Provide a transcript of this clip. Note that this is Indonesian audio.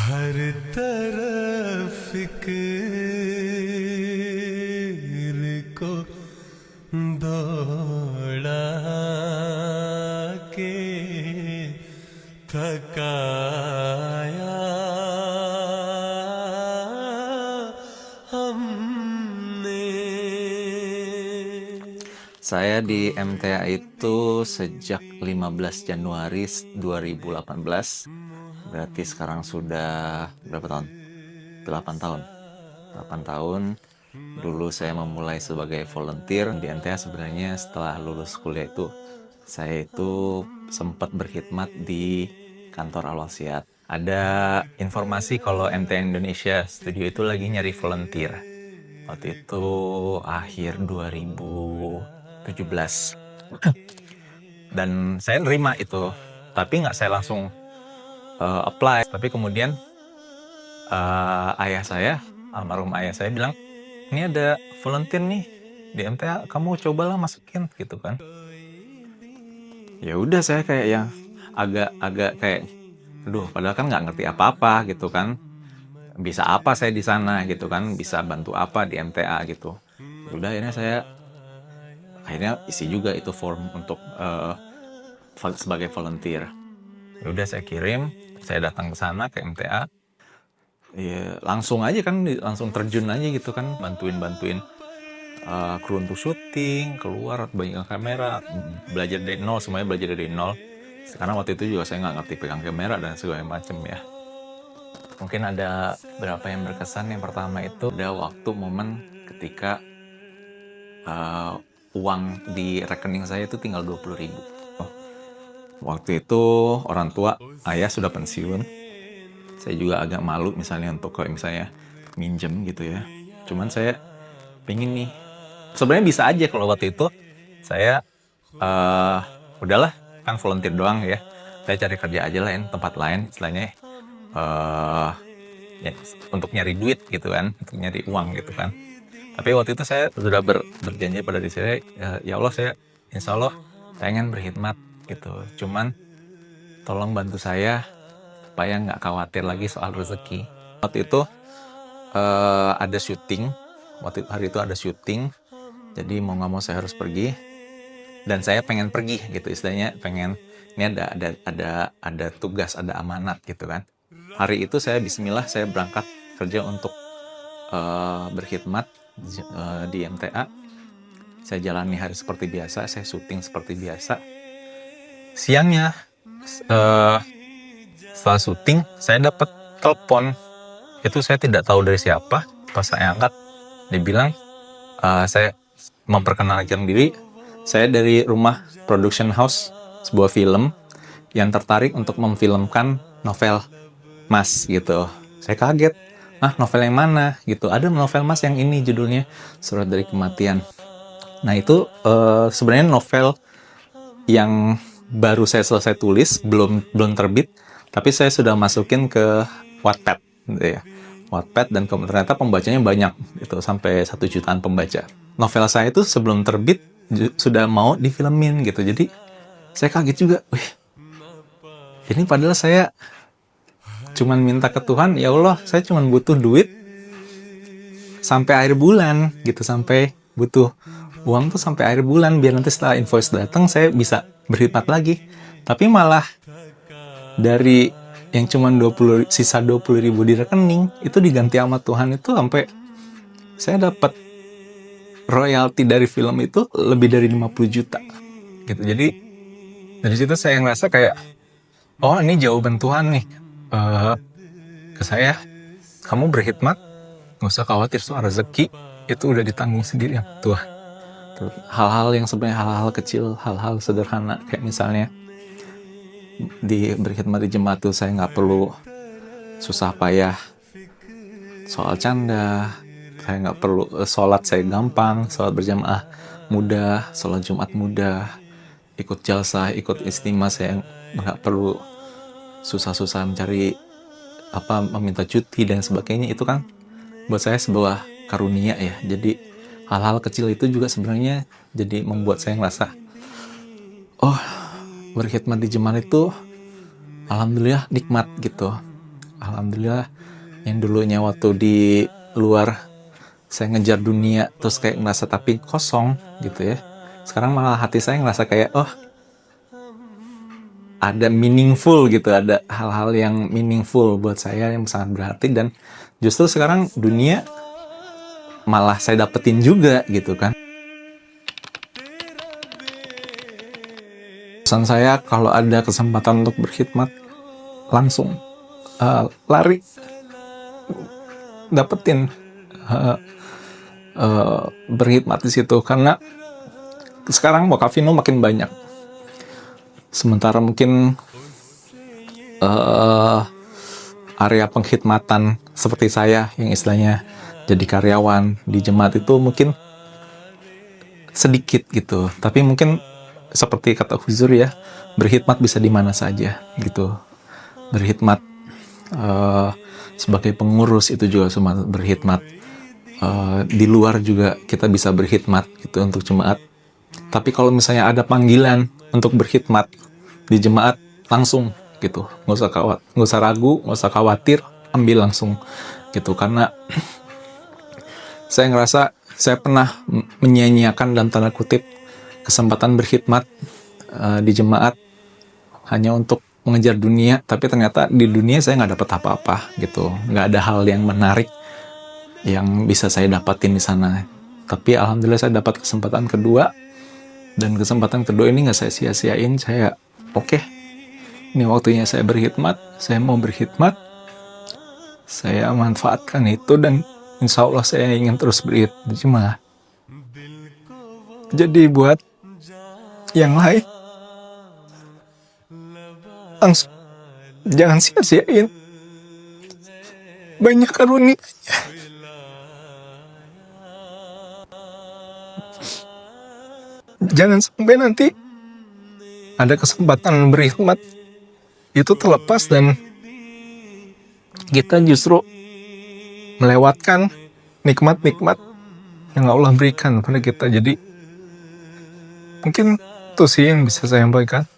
हर तरफ फिक्र को दौड़ा के थकाया हमने. Saya di MTA itu sejak 15 Januari 2018. Berarti sekarang sudah berapa tahun? 8 tahun. 8 tahun. Dulu saya memulai sebagai volunteer di MTA. Sebenarnya setelah lulus kuliah itu saya itu sempat berkhidmat di kantor Al-Wasiat. Ada informasi kalau MTA Indonesia Studio itu lagi nyari volunteer. Waktu itu akhir 2017. Dan saya nerima itu. Tapi nggak saya langsung apply. Tapi kemudian ayah saya, almarhum ayah saya bilang, ini ada volunteer nih di MTA, kamu cobalah masukin gitu kan. Ya udah, saya kayak yang agak kayak, aduh, padahal kan nggak ngerti apa-apa gitu kan. Bisa apa saya di sana gitu kan, bisa bantu apa di MTA gitu. Udah, akhirnya isi juga itu form untuk sebagai volunteer. Udah, saya kirim, saya datang ke sana ke MTA. Ya, langsung aja kan, langsung terjun aja gitu kan, bantuin kru untuk syuting, keluar, pegang kamera, belajar dari nol, semuanya belajar dari nol. Karena waktu itu juga saya nggak ngerti pegang kamera dan segala macem ya. Mungkin ada berapa yang berkesan. Yang pertama itu ada waktu momen ketika uang di rekening saya itu tinggal 20.000. Waktu itu orang tua ayah sudah pensiun. Saya juga agak malu misalnya untuk kalau misalnya minjem gitu ya. Cuman saya pengen nih. Sebenarnya bisa aja kalau waktu itu saya udahlah, kan volunteer doang ya. Saya cari kerja aja lain, tempat lain istilahnya. Ya, untuk nyari duit gitu kan, untuk nyari uang gitu kan. Tapi waktu itu saya sudah berjanji pada diri saya, ya Allah, saya insya Allah pengen berkhidmat gitu. Cuman tolong bantu saya supaya nggak khawatir lagi soal rezeki. Waktu itu ada syuting, hari itu ada syuting, jadi mau nggak mau saya harus pergi. Dan saya pengen pergi gitu, istilahnya pengen, ini ada tugas, ada amanat gitu kan. Hari itu saya bismillah, saya berangkat kerja untuk berkhidmat di MTA. Saya jalani hari seperti biasa, saya syuting seperti biasa. Siangnya setelah syuting saya dapat telepon. Itu saya tidak tahu dari siapa. Pas saya angkat, dia bilang, saya memperkenalkan diri, saya dari Rumah Production House, sebuah film yang tertarik untuk memfilmkan novel Mas gitu. Saya kaget, novel yang mana gitu. Ada novel Mas yang ini, judulnya Surat dari Kematian. Nah itu sebenarnya novel yang baru saya selesai tulis, belum terbit, tapi saya sudah masukin ke Wattpad gitu ya. Wattpad, dan ternyata pembacanya banyak gitu, sampai 1 jutaan pembaca. Novel saya itu sebelum terbit sudah mau difilmin gitu. Jadi saya kaget juga. Wih, ini padahal saya cuman minta ke Tuhan, ya Allah, saya cuman butuh duit sampai akhir bulan gitu, sampai butuh uang tuh sampai akhir bulan biar nanti setelah invoice datang saya bisa berkhidmat lagi. Tapi malah dari yang cuman sisa 20.000 di rekening itu diganti sama Tuhan itu sampai saya dapat royalti dari film itu lebih dari 50 juta gitu. Jadi dari situ saya ngerasa kayak, oh, ini jawaban Tuhan nih ke saya, kamu berkhidmat, gak usah khawatir soal rezeki, itu udah ditanggung sendiri sama Tuhan. Hal-hal yang sebenarnya hal-hal kecil, hal-hal sederhana, kayak misalnya di berkhidmat di jemaat tuh saya nggak perlu susah payah soal canda, saya nggak perlu sholat, saya gampang, sholat berjamaah mudah, sholat Jumat mudah, ikut jalsah, ikut istimewa, saya nggak perlu susah-susah mencari meminta cuti dan sebagainya. Itu kan buat saya sebuah karunia ya. Jadi hal-hal kecil itu juga sebenarnya jadi membuat saya ngerasa, oh, berkhidmat di jemaat itu alhamdulillah nikmat gitu. Alhamdulillah, yang dulunya waktu di luar saya ngejar dunia terus kayak ngerasa tapi kosong gitu ya, sekarang malah hati saya ngerasa kayak oh ada meaningful gitu, ada hal-hal yang meaningful buat saya yang sangat berarti, dan justru sekarang dunia malah saya dapetin juga gitu kan. Pesan saya kalau ada kesempatan untuk berkhidmat langsung lari dapetin, berkhidmat di situ, karena sekarang wakafino makin banyak. Sementara mungkin area pengkhidmatan seperti saya yang istilahnya jadi karyawan di jemaat itu mungkin sedikit gitu. Tapi mungkin seperti kata Huzur ya, berkhidmat bisa di mana saja gitu. Berkhidmat sebagai pengurus itu juga semua berkhidmat. Di luar juga kita bisa berkhidmat gitu untuk jemaat. Tapi kalau misalnya ada panggilan untuk berkhidmat di jemaat, langsung gitu, nggak usah ragu, nggak usah khawatir, ambil langsung gitu. Karena saya ngerasa saya pernah menyia-nyiakan dalam tanda kutip kesempatan berkhidmat di jemaat hanya untuk mengejar dunia, tapi ternyata di dunia saya nggak dapat apa-apa gitu, nggak ada hal yang menarik yang bisa saya dapatin di sana. Tapi alhamdulillah saya dapat kesempatan kedua, dan kesempatan kedua ini nggak saya sia-siain. Saya oke, ini waktunya saya berkhidmat, saya mau berkhidmat, saya manfaatkan itu, dan insya Allah saya ingin terus berkhidmat. Jadi buat yang lain, langsung jangan sia-siain banyak karunia. Jangan sampai nanti ada kesempatan berkhidmat itu terlepas dan kita justru melewatkan nikmat-nikmat yang Allah berikan pada kita. Jadi mungkin itu sih yang bisa saya sampaikan.